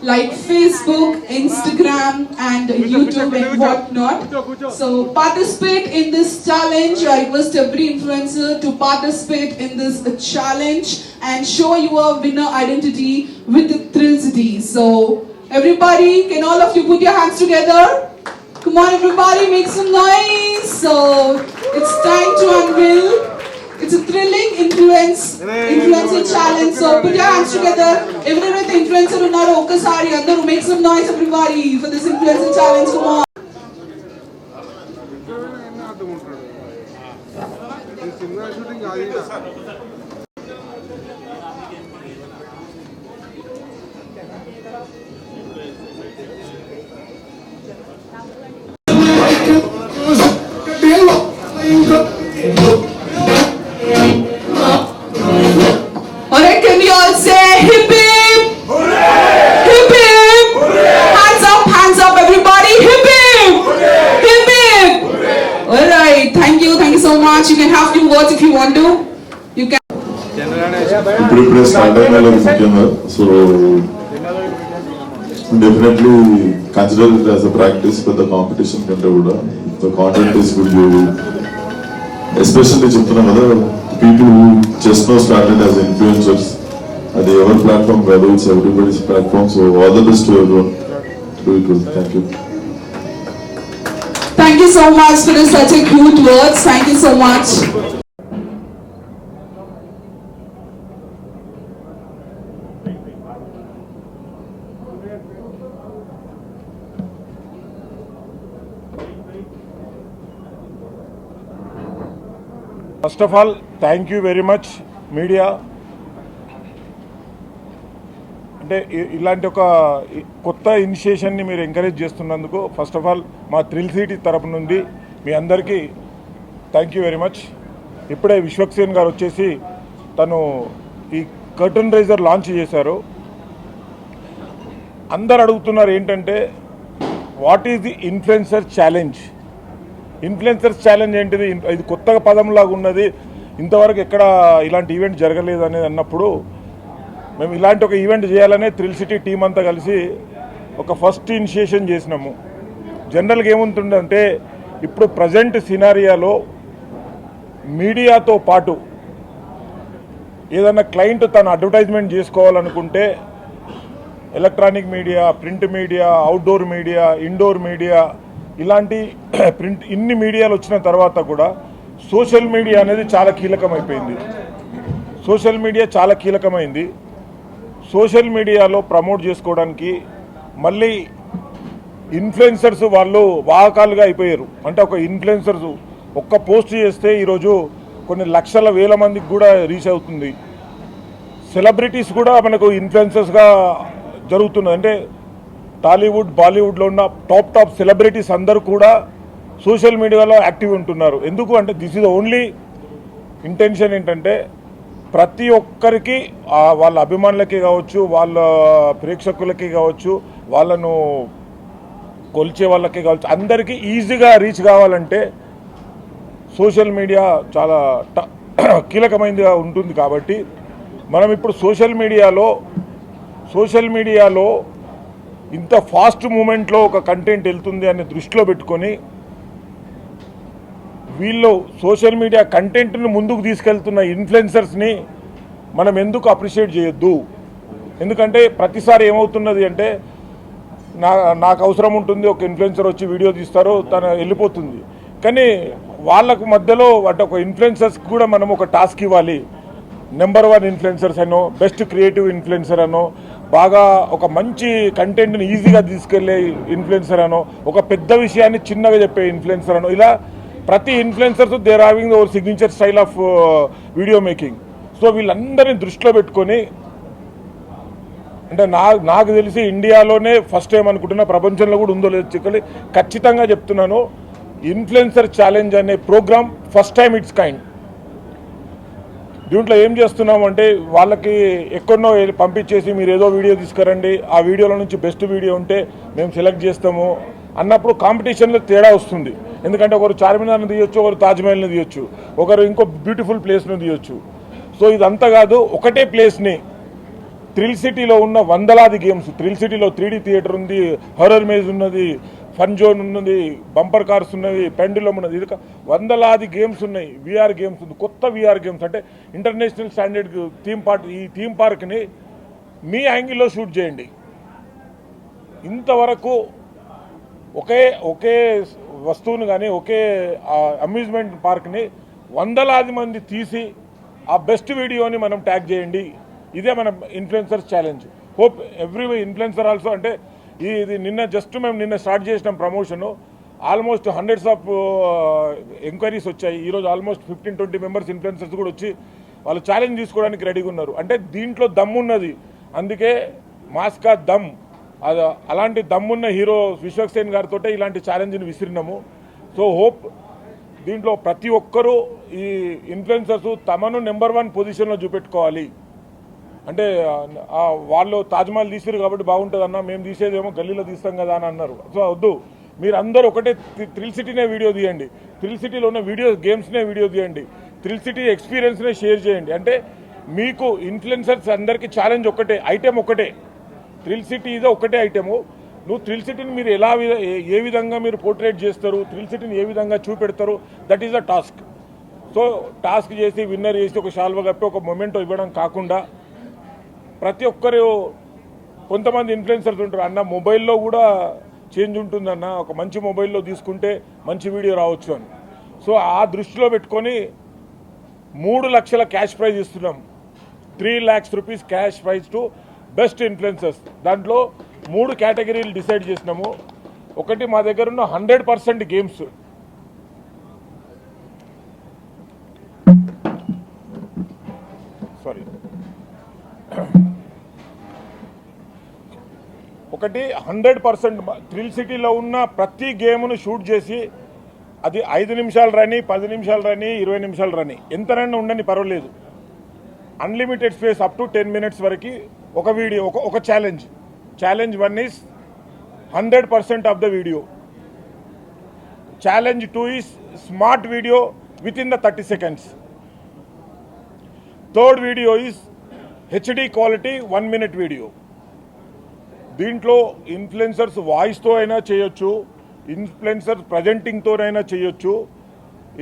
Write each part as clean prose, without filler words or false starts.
like Facebook, Instagram and YouTube and whatnot. So participate in this challenge. I request every influencer to participate in this challenge and show your winner identity with the Thrillcity. So everybody, can all of you put your hands together? Come on everybody, make some noise. So it's time to unveil. It's a thrilling influencer challenge. So put your hands together. Everyone with the influencer unnaro okkasari andaru make some noise everybody for this influencer challenge. Come on. Alright, can we all say hip hip? Hooray! Hip hip! Hooray! Hands up everybody! Hip hip! Hooray! Hip hip! Alright, thank you so much. You can have few words if you want to. You can. ఇప్పుడు start అయిన ముఖ్యంగా so definitely consider it as a practice పెద్ద competition కంటే కూడా the content is good. You especially చెప్తున్నాం కదా, people who just now started as influencers at the Ever platform, whether it's everybody's platform. So all the best to everyone. Do it well. Thank you. Thank you so much for such a cute words. Thank you so much. First of all thank you very much media. అంటే ఇలాంటి ఒక కొత్త ఇనిషియేషన్ని మీరు encourage చేస్తున్నందుకు first of all మా థ్రిల్సిటీ తరపు నుండి మీ అందరికీ థ్యాంక్ యూ వెరీ మచ్. ఇప్పుడే విశ్వక్సేన్ గారు వచ్చేసి తను ఈ కర్టన్ రైజర్ లాంచ్ చేశారు. అందరు అడుగుతున్నారు ఏంటంటే what is the influencer challenge. Influencers challenge ఏంటిది, ఇది కొత్తగా పదంలాగా ఉన్నది, ఇంతవరకు ఎక్కడ ఇలాంటి ఈవెంట్ జరగలేదు అనేది అన్నప్పుడు మేము ఇలాంటి ఒక ఈవెంట్ చేయాలనే థ్రిల్సిటీ టీం అంతా కలిసి ఒక ఫస్ట్ ఇనిషియేషన్ చేసినాము. జనరల్గా ఏముంటుందంటే ఇప్పుడు ప్రజెంట్ సినారియాలో మీడియాతో పాటు ఏదైనా క్లయింట్ తను అడ్వర్టైజ్మెంట్ చేసుకోవాలనుకుంటే electronic media, print media, outdoor media, indoor media, ఇలాంటి ప్రింట్ ఇన్ని మీడియాలు వచ్చిన తర్వాత కూడా సోషల్ మీడియా అనేది చాలా కీలకమైపోయింది. సోషల్ మీడియా చాలా కీలకమైంది. సోషల్ మీడియాలో ప్రమోట్ చేసుకోవడానికి మళ్ళీ ఇన్ఫ్లుయెన్సర్స్ వాళ్ళు వాహకాలుగా అయిపోయారు. అంటే ఒక ఇన్ఫ్లుయెన్సర్స్ ఒక్క పోస్ట్ చేస్తే ఈరోజు కొన్ని లక్షల వేల మందికి కూడా రీచ్ అవుతుంది. సెలబ్రిటీస్ కూడా మనకు ఇన్ఫ్లుయెన్సర్స్గా జరుగుతున్నది. అంటే టాలీవుడ్, బాలీవుడ్లో ఉన్న టాప్ సెలబ్రిటీస్ అందరూ కూడా సోషల్ మీడియాలో యాక్టివ్ ఉంటున్నారు. ఎందుకు అంటే దిస్ ఈజ్ ఓన్లీ ఇంటెన్షన్ ఏంటంటే ప్రతి ఒక్కరికి వాళ్ళ అభిమానులకి కావచ్చు, వాళ్ళ ప్రేక్షకులకి కావచ్చు, వాళ్ళను కొలిచే వాళ్ళకి కావచ్చు, అందరికీ ఈజీగా రీచ్ కావాలంటే సోషల్ మీడియా చాలా కీలకమైనదిగా ఉంటుంది. కాబట్టి మనం ఇప్పుడు సోషల్ మీడియాలో ఇంత ఫాస్ట్ మూమెంట్లో ఒక కంటెంట్ వెళ్తుంది అని దృష్టిలో పెట్టుకొని వీళ్ళు సోషల్ మీడియా కంటెంట్ను ముందుకు తీసుకెళ్తున్న ఇన్ఫ్లుయెన్సర్స్ని మనం ఎందుకు అప్రిషియేట్ చేయొద్దు. ఎందుకంటే ప్రతిసారి ఏమవుతున్నది అంటే నాకు అవసరం ఉంటుంది, ఒక ఇన్ఫ్లుయెన్సర్ వచ్చి వీడియో తీస్తారు, తను వెళ్ళిపోతుంది. కానీ వాళ్ళకు మధ్యలో అంటే ఒక ఇన్ఫ్లుయెన్సర్స్కి కూడా మనం ఒక టాస్క్ ఇవ్వాలి. నెంబర్ 1 ఇన్ఫ్లుయెన్సర్స్ అనో, బెస్ట్ క్రియేటివ్ ఇన్ఫ్లుయెన్సర్ అనో, బాగా ఒక మంచి కంటెంట్ని ఈజీగా తీసుకెళ్లే ఇన్ఫ్లుయెన్సర్ అనో, ఒక పెద్ద విషయాన్ని చిన్నగా చెప్పే ఇన్ఫ్లుయెన్సర్ అనో, ఇలా ప్రతి influencers there having over signature style of video making. So వీళ్ళందరినీ దృష్టిలో పెట్టుకొని అంటే నాకు తెలిసి ఇండియాలోనే ఫస్ట్ టైం అనుకుంటున్నా, ప్రపంచంలో కూడా ఉందో లేదో చెప్పి ఖచ్చితంగా చెప్తున్నాను, ఇన్ఫ్లుయెన్సర్ ఛాలెంజ్ అనే programme first time it's kind. దీంట్లో ఏం చేస్తున్నామంటే వాళ్ళకి ఎక్కడనో పంపించేసి మీరు ఏదో వీడియో తీసుకురండి, ఆ వీడియోలో నుంచి బెస్ట్ వీడియో ఉంటే మేము సెలెక్ట్ చేస్తాము, అన్నప్పుడు కాంపిటీషన్లో తేడా వస్తుంది. ఎందుకంటే ఒకరు చార్మినార్ని తీయొచ్చు, ఒకరు తాజ్మహల్ని తీయొచ్చు, ఒకరు ఇంకో బ్యూటిఫుల్ ప్లేస్ని తీయొచ్చు. సో ఇదంతా కాదు, ఒకటే ప్లేస్ని థ్రిల్ సిటీలో ఉన్న వందలాది గేమ్స్, థ్రిల్ సిటీలో 3D థియేటర్ ఉంది, హర్రర్ మేజ్ ఉన్నది, ఫన్ జోన్ ఉన్నది, బంపర్ కార్స్ ఉన్నది, పెండులం ఉన్నది, ఇది వందలాది గేమ్స్ ఉన్నాయి. VR గేమ్స్ ఉంది, కొత్త VR గేమ్స్ అంటే ఇంటర్నేషనల్ స్టాండర్డ్ థీమ్ పార్క్. ఈ థీమ్ పార్క్ని మీ యాంగిల్లో షూట్ చేయండి. ఇంతవరకు ఒకే వస్తువుని కానీ ఒకే అమ్యూజ్మెంట్ పార్క్ని వందలాది మంది తీసి ఆ బెస్ట్ వీడియోని మనం ట్యాగ్ చేయండి. ఇదే మన influencers challenge. Hope every influencer also, అంటే ఇది మేము నిన్న స్టార్ట్ చేసిన promotion almost hundreds of enquiries వచ్చాయి. ఈరోజు ఆల్మోస్ట్ 15-20 మెంబర్స్ ఇన్ఫ్లుయెన్సర్స్ కూడా వచ్చి వాళ్ళు ఛాలెంజ్ తీసుకోవడానికి రెడీగా ఉన్నారు. అంటే దీంట్లో దమ్మున్నది, అందుకే మాస్కా దమ్. అలాంటి దమ్మున్న హీరో విశ్వక్సేన్ గారితో ఇలాంటి ఛాలెంజ్ని విసిరినాము. సో హోప్ దీంట్లో ప్రతి ఒక్కరూ ఈ ఇన్ఫ్లుయెన్సర్స్ తమను నెంబర్ 1 పొజిషన్లో చూపెట్టుకోవాలి. అంటే వాళ్ళు తాజ్మహల్ తీసారు కాబట్టి బాగుంటుంది అన్న, మేము తీసేదేమో గల్లీలో తీస్తాం కదా అని అన్నారు. సో వద్దు, మీరు అందరూ ఒకటే థ్రిల్ సిటీనే వీడియో తీయండి, థ్రిల్ సిటీలో ఉన్న గేమ్స్నే వీడియో తీయండి, థ్రిల్ సిటీ ఎక్స్పీరియన్స్నే షేర్ చేయండి. అంటే మీకు ఇన్ఫ్లుయెన్సర్స్ అందరికీ ఛాలెంజ్ ఒకటే, ఐటెం ఒకటే. థ్రిల్ సిటీ ఇదే ఒకటే ఐటెము. నువ్వు థ్రిల్ సిటీని మీరు ఏ విధంగా మీరు పోర్ట్రేట్ చేస్తారు, థ్రిల్ సిటీని ఏ విధంగా చూపెడతారు, that is the task. So task చేసి విన్నర్ చేసి ఒక షాల్వ కప్పి ఒక మొమెంటో ఇవ్వడం కాకుండా ప్రతి ఒక్కరు, కొంతమంది ఇన్ఫ్లుయెన్సర్స్ ఉంటారు అన్న మొబైల్లో కూడా చేంజ్ ఉంటుందన్న, ఒక మంచి మొబైల్లో తీసుకుంటే మంచి వీడియో రావచ్చు అని. సో ఆ దృష్టిలో పెట్టుకొని 3 లక్షల క్యాష్ ప్రైజ్ ఇస్తున్నాం. 3 lakhs rupees cash prize to best influencers. దాంట్లో 3 కేటగిరీలు డిసైడ్ చేసినాము. ఒకటి మా దగ్గర ఉన్న 100% గేమ్స్, ఒకటి 100% థ్రిల్ సిటీలో ఉన్న ప్రతి గేమ్ను షూట్ చేసి అది 5 నిమిషాలు రని, 10 నిమిషాలు రని, 20 నిమిషాలు రని, ఎంతనైనా ఉండని పర్వాలేదు. Unlimited space up to 10 minutes వరకు ఒక వీడియో, ఒక challenge. Challenge 1 is 100% of the video. Challenge 2 is smart video with in the 30 seconds. Third video is HD quality 1 minute video. దీంట్లో ఇన్ఫ్లుయెన్సర్స్ వాయిస్తో అయినా చేయొచ్చు, ఇన్ఫ్లుయెన్సర్ ప్రజెంటింగ్తోనైనా చేయొచ్చు,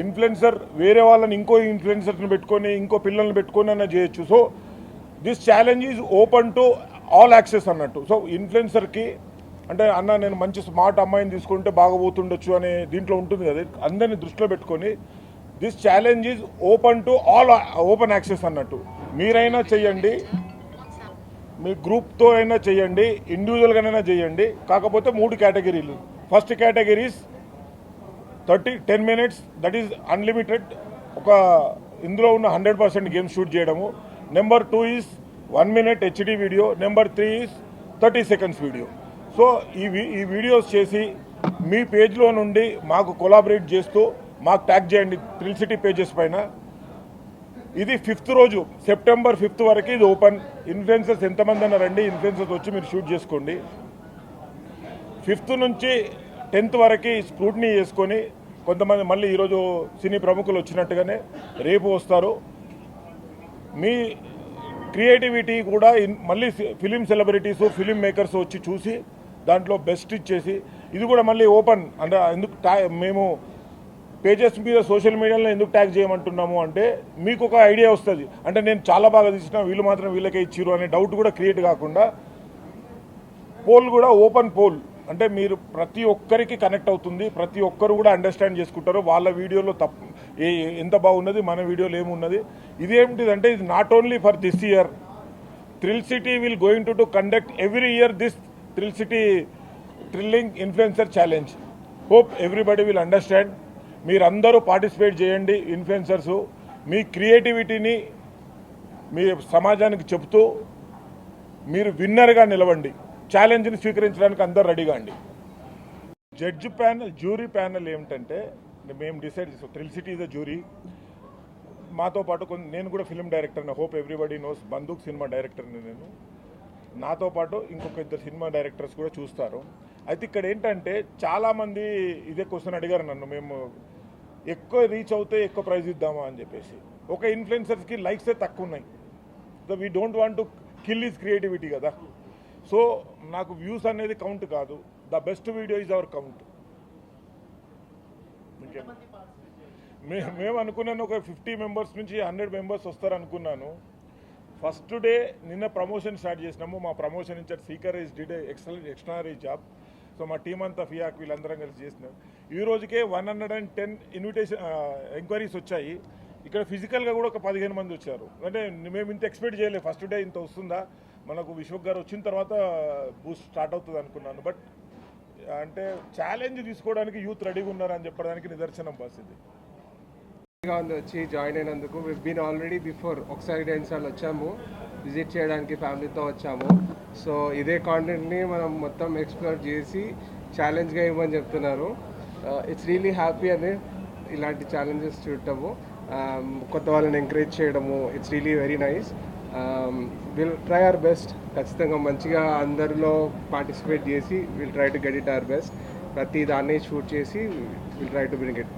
ఇన్ఫ్లుయెన్సర్ వేరే వాళ్ళని ఇంకో ఇన్ఫ్లుయెన్సర్ని పెట్టుకొని ఇంకో పిల్లల్ని పెట్టుకొని అయినా చేయొచ్చు. So this challenge is open to all access అన్నట్టు. సో ఇన్ఫ్లుయెన్సర్కి అంటే అన్న నేను మంచి స్మార్ట్ అమ్మాయిని తీసుకుంటే బాగపోతుండొచ్చు అనే దీంట్లో ఉంటుంది కదా, అందరినీ దృష్టిలో పెట్టుకొని this challenge is open to all open access అన్నట్టు. మీరైనా చెయ్యండి, మీ గ్రూప్తో అయినా చేయండి, ఇండివిజువల్గానైనా చేయండి. కాకపోతే 3 కేటగిరీలు. First categories 10 minutes, that is unlimited. ఇందులో ఉన్న 100% గేమ్స్ షూట్ చేయడము. Number 2 is 1 minute HD video. Number 3 is 30 seconds video. So ఈ వీడియోస్ చేసి మీ పేజ్లో నుండి మాకు కొలాబరేట్ చేస్తూ మాకు ట్యాగ్ చేయండి థ్రిల్ సిటీ పేజెస్ పైన. ఇది 5th రోజు, సెప్టెంబర్ 5th వరకు ఇది ఓపెన్. ఇన్ఫ్లుయెన్సర్స్ ఎంతమంది అన్నా రండి, ఇన్ఫ్లుయెన్సర్స్ వచ్చి మీరు షూట్ చేసుకోండి. 5th నుంచి 10th వరకు స్క్రూటినీ చేసుకొని కొంతమంది మళ్ళీ ఈరోజు సినీ ప్రముఖులు వచ్చినట్టుగానే రేపు వస్తారు. మీ క్రియేటివిటీ కూడా మళ్ళీ ఫిలిం సెలబ్రిటీస్, ఫిలిం మేకర్స్ వచ్చి చూసి దాంట్లో బెస్ట్ ఇచ్చేసి ఇది కూడా మళ్ళీ ఓపెన్. అంటే ఎందుకు మేము పేజెస్ మీద సోషల్ మీడియాలో ఎందుకు ట్యాగ్ చేయమంటున్నాము అంటే మీకు ఒక ఐడియా వస్తుంది. అంటే నేను చాలా బాగా తీసిన, వీళ్ళు మాత్రం వీళ్ళకే ఇచ్చిరు అనే డౌట్ కూడా క్రియేట్ కాకుండా పోల్ కూడా ఓపెన్ పోల్. అంటే మీరు ప్రతి ఒక్కరికి కనెక్ట్ అవుతుంది, ప్రతి ఒక్కరు కూడా అండర్స్టాండ్ చేసుకుంటారు వాళ్ళ వీడియోలో ఎంత బాగున్నది, మన వీడియోలో ఏమున్నది. ఇదేమిటిదంటే ఇది not only for this year. Thrill city will going to conduct every year this thrill city thrilling influencer challenge. Hope everybody will understand. మీరందరూ పార్టిసిపేట్ చేయండి. ఇన్ఫ్లుయెన్సర్సు మీ క్రియేటివిటీని మీ సమాజానికి చెప్తూ మీరు విన్నర్గా నిలవండి. ఛాలెంజ్ని స్వీకరించడానికి అందరూ రెడీగా అండి. జడ్జి ప్యానల్, జ్యూరీ ప్యానల్ ఏమిటంటే మేము డిసైడ్ చేస్తాం. Thrill city is a jury. మాతో పాటు నేను కూడా ఫిల్మ్ డైరెక్టర్ని, హోప్ ఎవ్రీబడి నోస్, బందూక్ సినిమా డైరెక్టర్ని నేను. నాతో పాటు ఇంకొక 2 సినిమా డైరెక్టర్స్ కూడా చూస్తారు. అయితే ఇక్కడ ఏంటంటే చాలామంది ఇదే క్వశ్చన్ అడిగారు నన్ను, మేము ఎక్కువ రీచ్ అవుతే ఎక్కువ ప్రైజ్ ఇద్దామా అని చెప్పేసి. ఒక ఇన్ఫ్లుయెన్సర్స్కి లైక్సే తక్కువ ఉన్నాయి, so we don't want to kill is creativity కదా. సో నాకు వ్యూస్ అనేది కౌంట్ కాదు, the best video is our count. మేము అనుకున్నాను ఒక 50 మెంబర్స్ నుంచి 100 మెంబర్స్ వస్తారు అనుకున్నాను. ఫస్ట్ డే నిన్న ప్రమోషన్ స్టార్ట్ చేసినాము. మా ప్రమోషన్ ఇన్ఛార్జ్ సీకర్ is did extraordinary job. So మా టీం అంతా ఫియాక్ వీళ్ళందరం కలిసి చేసినాం. ఈ రోజుకే 110 ఎంక్వైరీస్ వచ్చాయి. ఇక్కడ ఫిజికల్గా కూడా ఒక 15 మంది వచ్చారు. అంటే మేము ఇంత ఎక్స్పెక్ట్ చేయలేదు, ఫస్ట్ డే ఇంత వస్తుందా, మనకు విశ్వక్ గారు వచ్చిన తర్వాత బూస్ట్ స్టార్ట్ అవుతుంది అనుకున్నాను. బట్ అంటే ఛాలెంజ్ తీసుకోవడానికి యూత్ రెడీగా ఉన్నారని చెప్పడానికి నిదర్శనం పరిస్థితి. వచ్చి జాయిన్ అయినందుకు బీన్ ఆల్రెడీ బిఫోర్ ఒకసారి 2 సార్లు వచ్చాము, విజిట్ చేయడానికి ఫ్యామిలీతో వచ్చాము. సో ఇదే కాంటెంట్ని మనం మొత్తం ఎక్స్ప్లోర్ చేసి ఛాలెంజ్గా ఇవ్వమని చెప్తున్నారు. ఇట్స్ రియలీ హ్యాపీ అని ఇలాంటి ఛాలెంజెస్ చూడటము, కొత్త వాళ్ళని ఎంకరేజ్ చేయడము, it's really very nice. Will try our best. ఖచ్చితంగా మంచిగా అందరిలో పార్టిసిపేట్ చేసి will try to get it our best. ప్రతి దాన్ని షూట్ చేసి will try to bring it.